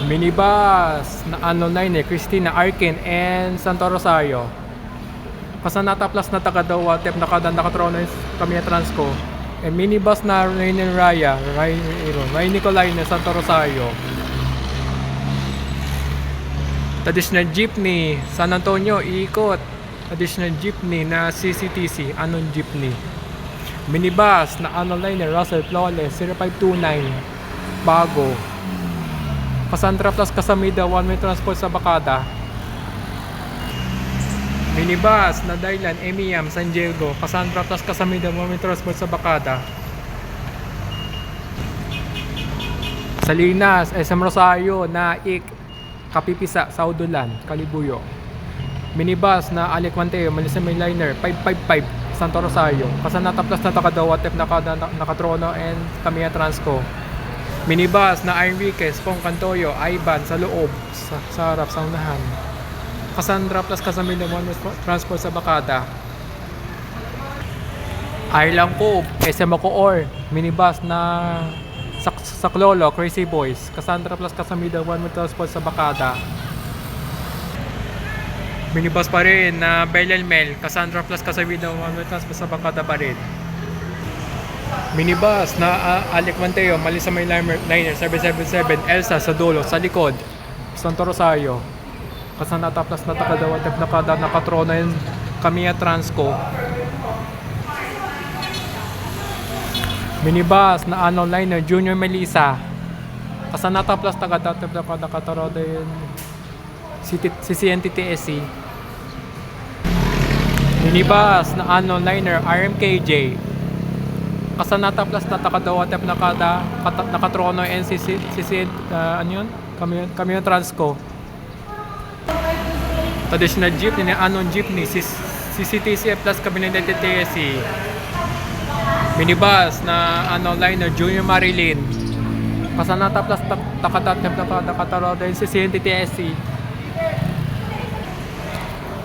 Minibus na Liner, Christina Arkin, and Santo Rosario. Kasanata Plus na Takadawa, Tep Nakatrono, Kamiya Transco. And minibus na Rainer Raya, Ray Nicolay na Santo Rosario. Additional jeepney, San Antonio, iikot. Additional jeepney na CCTC, Anon Jeepney. Minibus na Liner, Russell Flawless, 0529, bago. Cassandra Plus Casamida, one-way transport sa Bacada. Minibus na Dylan, Emiam, San Diego, Cassandra Plus Casamida, one-way transport sa Bacada. Salinas, SM Rosario, Naik, Kapipisa, Saudulan, Kalibuyo. Minibus na Alec Manteo, Melissa Liner, 555, Santo Rosario, Casanata Plus na Takadawa, Tep Nakatrono, and Kamiya Transco. Minibus na Enriquez, Pong Cantoyo, Ivan sa loob, sa harap, sa unahan. Cassandra Plus Casamida, one transport sa Bacada. Island Cove, SM Coor, minibus na Saklolo, Crazy Boys, Cassandra Plus Casamida, one transport sa Bacada. Minibus pa rin na Belen Mel, Cassandra Plus Casamida, one transport sa Bacada pa rin. Minibus na Alec Manteo, Melissa Liner, 777, Elsa sa dulo, sa likod, Santo Rosario. Kasanata Plus na Takadawa, Tep Nakatrono, and Kamiya Transco. Minibus na Liner, Junior Melissa, Kasanata Plus Takadawa, Tep Nakatrono, and CCNTTSC. Minibus na Liner, RMKJ, Kasanata Plus na Takadawa, Tep Nakatrono, and Kamiya Transco. Traditional jeepney na Anon Jeepney, CCTC Plus Cabinet TTSC. Minibus na Liner, Junior Marilyn, Kasanata Plus Nakatrono, and CCNTTSC.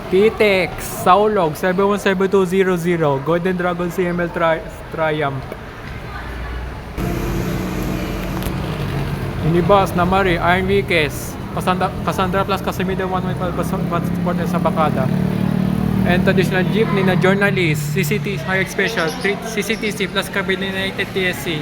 PTEX, Saulog, 717200, Golden Dragon CML Triumph. Minibus na Marie, Enriquez, Cassandra Plus Casamida, one-way transport sa Bacada. And traditional jeepney na Journalist, CCTC High Special, CCTC Plus Cabinet TSC.